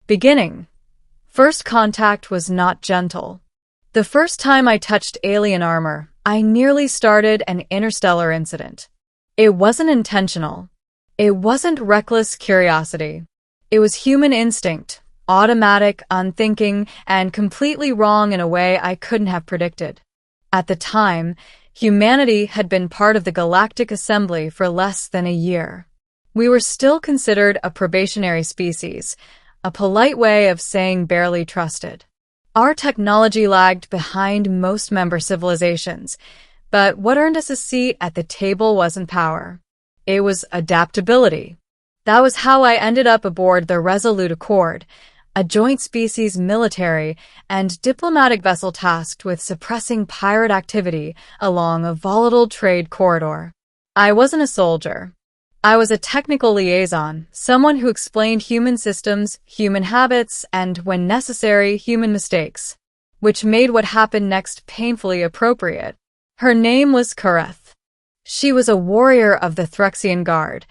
Beginning. First contact was not gentle. The first time I touched alien armor, I nearly started an interstellar incident. It wasn't intentional. It wasn't reckless curiosity. It was human instinct, automatic, unthinking, and completely wrong in a way I couldn't have predicted. At the time, humanity had been part of the galactic assembly for less than a year. We were still considered a probationary species, a polite way of saying barely trusted. Our technology lagged behind most member civilizations, but what earned us a seat at the table wasn't power. It was adaptability. That was how I ended up aboard the Resolute Accord, a joint species military and diplomatic vessel tasked with suppressing pirate activity along a volatile trade corridor. I wasn't a soldier. I was a technical liaison, someone who explained human systems, human habits, and, when necessary, human mistakes, which made what happened next painfully appropriate. Her name was Kareth. She was a warrior of the Threxian Guard,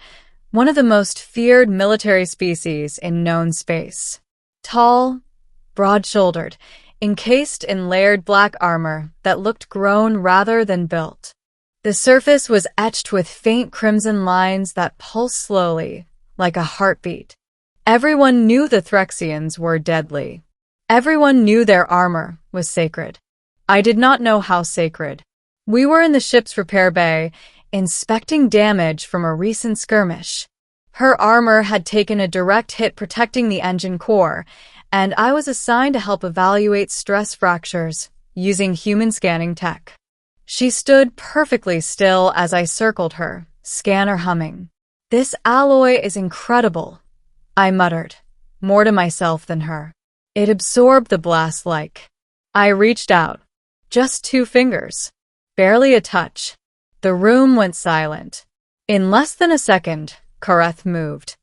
one of the most feared military species in known space. Tall, broad-shouldered, encased in layered black armor that looked grown rather than built. The surface was etched with faint crimson lines that pulsed slowly, like a heartbeat. Everyone knew the Threxians were deadly. Everyone knew their armor was sacred. I did not know how sacred. We were in the ship's repair bay, inspecting damage from a recent skirmish. Her armor had taken a direct hit protecting the engine core, and I was assigned to help evaluate stress fractures using human scanning tech. She stood perfectly still as I circled her, scanner humming. "This alloy is incredible," I muttered, more to myself than her. It absorbed the blast like. I reached out. Just 2 fingers. Barely a touch. The room went silent. In less than a second, Kareth moved.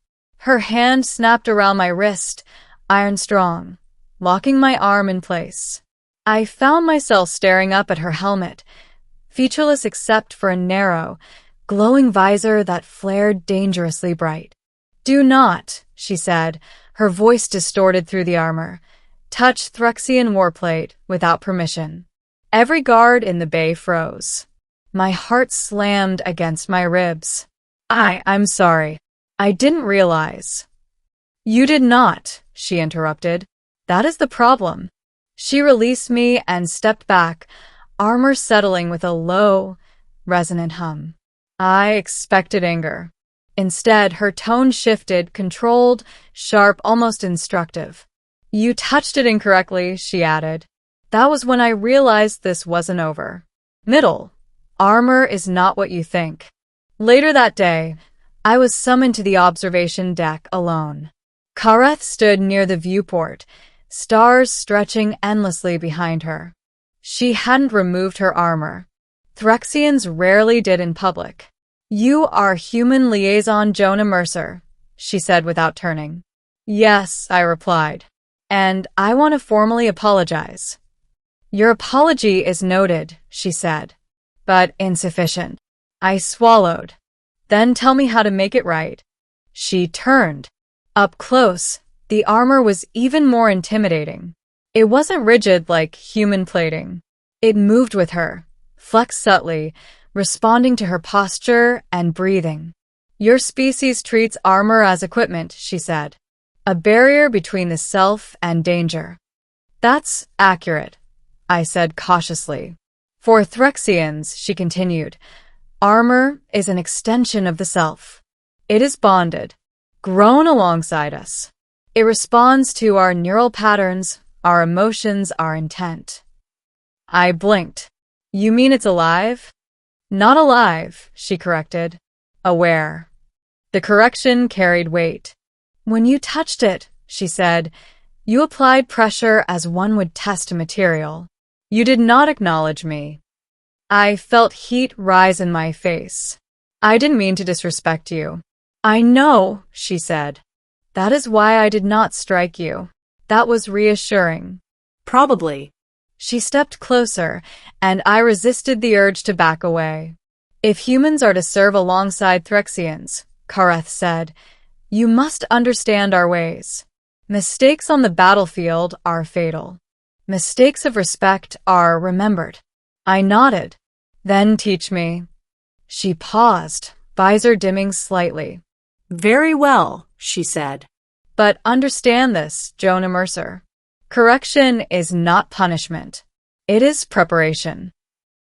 Her hand snapped around my wrist, iron strong, locking my arm in place. I found myself staring up at her helmet, featureless except for a narrow, glowing visor that flared dangerously bright. "Do not," she said, her voice distorted through the armor, "touch Threxian warplate without permission." Every guard in the bay froze. My heart slammed against my ribs. I'm sorry. I didn't realize." "You did not," she interrupted. "That is the problem." She released me and stepped back, armor settling with a low, resonant hum. I expected anger. Instead, her tone shifted, controlled, sharp, almost instructive. "You touched it incorrectly," she added. That was when I realized this wasn't over. Middle. Armor is not what you think. Later that day, I was summoned to the observation deck alone. Kareth stood near the viewport, stars stretching endlessly behind her. She hadn't removed her armor. Threxians rarely did in public. "You are human liaison Jonah Mercer," she said without turning. "Yes," I replied. "And I want to formally apologize." "Your apology is noted," she said, "but insufficient." I swallowed. "Then tell me how to make it right." She turned. Up close, the armor was even more intimidating. It wasn't rigid like human plating. It moved with her, flexed subtly, responding to her posture and breathing. "Your species treats armor as equipment," she said. "A barrier between the self and danger." "That's accurate," I said cautiously. "For Threxians," she continued, "armor is an extension of the self. It is bonded, grown alongside us. It responds to our neural patterns, our emotions, our intent." I blinked. "You mean it's alive?" "Not alive," she corrected. "Aware." The correction carried weight. "When you touched it," she said, "you applied pressure as one would test a material. You did not acknowledge me." I felt heat rise in my face. "I didn't mean to disrespect you." "I know," she said. "That is why I did not strike you." That was reassuring. "Probably." She stepped closer, and I resisted the urge to back away. "If humans are to serve alongside Threxians," Kareth said, "you must understand our ways. Mistakes on the battlefield are fatal. Mistakes of respect are remembered. I nodded. Then teach me. She paused, visor dimming slightly. Very well, she said. But understand this, Jonah Mercer. Correction is not punishment. It is preparation.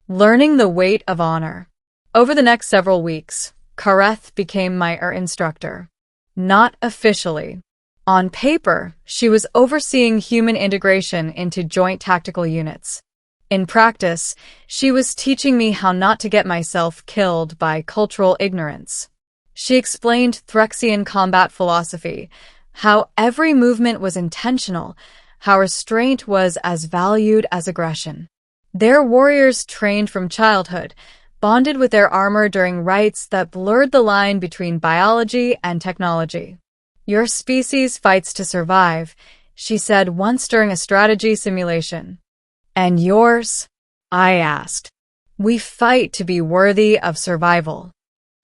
Learning the weight of honor. Over the next several weeks, Kareth became my instructor. Not officially. On paper, she was overseeing human integration into joint tactical units. In practice, she was teaching me how not to get myself killed by cultural ignorance. She explained Threxian combat philosophy, how every movement was intentional, how restraint was as valued as aggression. Their warriors trained from childhood, bonded with their armor during rites that blurred the line between biology and technology. Your species fights to survive, she said once during a strategy simulation. And yours? I asked. We fight to be worthy of survival.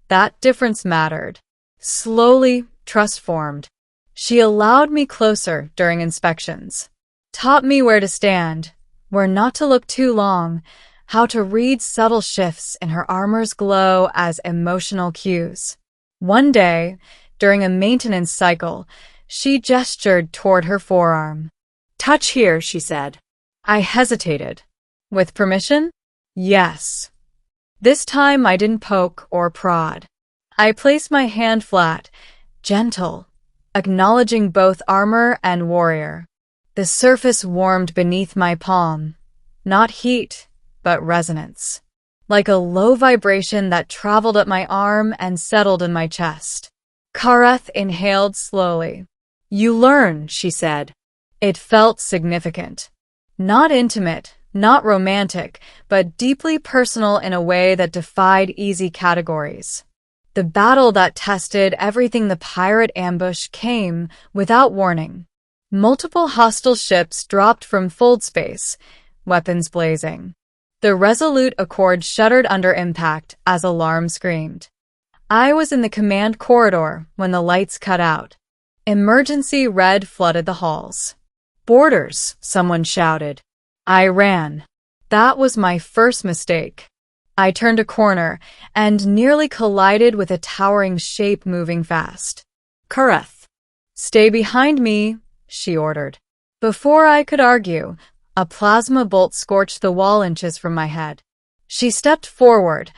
That difference mattered. Slowly, trust formed. She allowed me closer during inspections, taught me where to stand, where not to look too long, how to read subtle shifts in her armor's glow as emotional cues. One day, during a maintenance cycle, she gestured toward her forearm. Touch here, she said. I hesitated. With permission? Yes. This time I didn't poke or prod. I placed my hand flat, gentle, acknowledging both armor and warrior. The surface warmed beneath my palm. Not heat, but resonance. Like a low vibration that traveled up my arm and settled in my chest. Kareth inhaled slowly. You learn, she said. It felt significant. Not intimate, not romantic, but deeply personal in a way that defied easy categories. The battle that tested everything the pirate ambush came without warning. Multiple hostile ships dropped from fold space, weapons blazing. The Resolute Accord shuddered under impact as alarm screamed. I was in the command corridor when the lights cut out. Emergency red flooded the halls. Boarders, someone shouted. I ran. That was my first mistake. I turned a corner and nearly collided with a towering shape moving fast. Kareth. Stay behind me, she ordered. Before I could argue, a plasma bolt scorched the wall inches from my head. She stepped forward,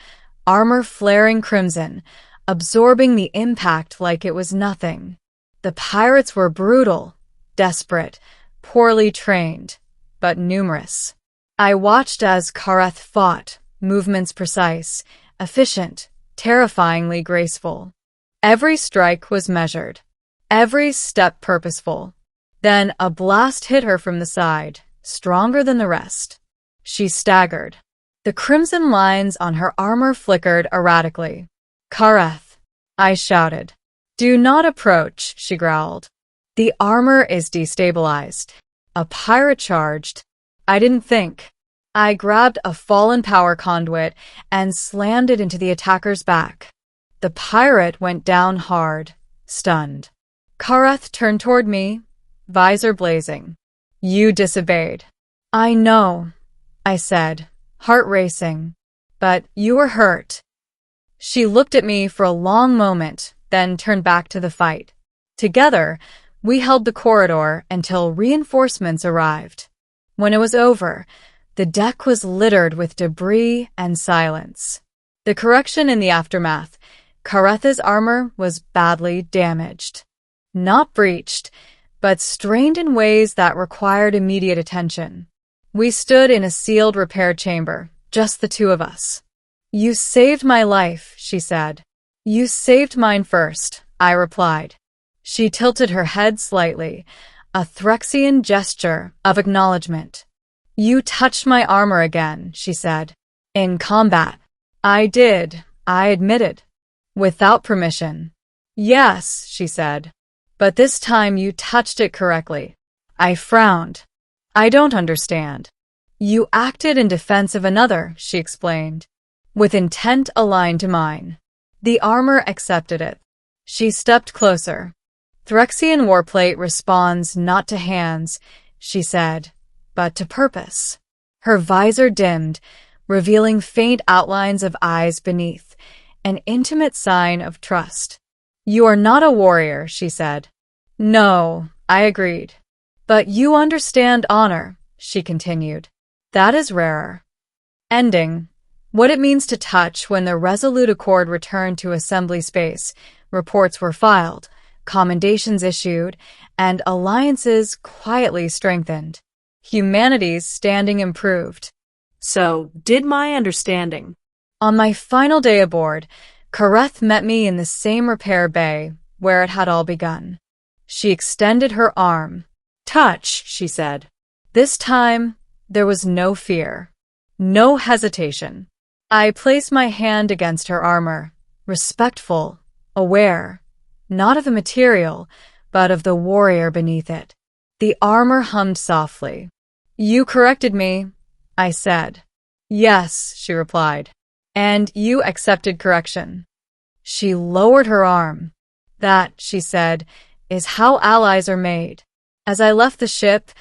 armor flaring crimson, absorbing the impact like it was nothing. The pirates were brutal, desperate, poorly trained, but numerous. I watched as Kareth fought, movements precise, efficient, terrifyingly graceful. Every strike was measured, every step purposeful. Then a blast hit her from the side, stronger than the rest. She staggered. The crimson lines on her armor flickered erratically. Kareth, I shouted. Do not approach, she growled. The armor is destabilized. A pirate charged. I didn't think. I grabbed a fallen power conduit and slammed it into the attacker's back. The pirate went down hard, stunned. Kareth turned toward me, visor blazing. You disobeyed. I know, I said, heart racing. But you were hurt. She looked at me for a long moment, then turned back to the fight. Together, we held the corridor until reinforcements arrived. When it was over, the deck was littered with debris and silence. The correction in the aftermath, Kareth's armor was badly damaged. Not breached, but strained in ways that required immediate attention. We stood in a sealed repair chamber, just the two of us. You saved my life, she said. You saved mine first, I replied. She tilted her head slightly, a Threxian gesture of acknowledgement. You touched my armor again, she said. In combat. I did, I admitted. Without permission. Yes, she said. But this time you touched it correctly. I frowned. I don't understand. You acted in defense of another, she explained, with intent aligned to mine. The armor accepted it. She stepped closer. Threxian warplate responds not to hands, she said, but to purpose. Her visor dimmed, revealing faint outlines of eyes beneath, an intimate sign of trust. You are not a warrior, she said. No, I agreed. But you understand honor, she continued. That is rarer. Ending. What it means to touch. When the resolute accord returned to assembly space, reports were filed, commendations issued, and alliances quietly strengthened. Humanity's standing improved. So, did my understanding. On my final day aboard, Kareth met me in the same repair bay where it had all begun. She extended her arm. Touch, she said. This time, there was no fear, no hesitation. I placed my hand against her armor, respectful, aware, not of the material, but of the warrior beneath it. The armor hummed softly. You corrected me, I said. Yes, she replied. And you accepted correction. She lowered her arm. That, she said, is how allies are made. As I left the ship,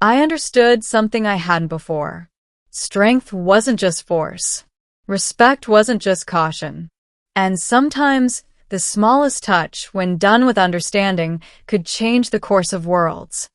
I understood something I hadn't before. Strength wasn't just force. Respect wasn't just caution. And sometimes, the smallest touch, when done with understanding, could change the course of worlds.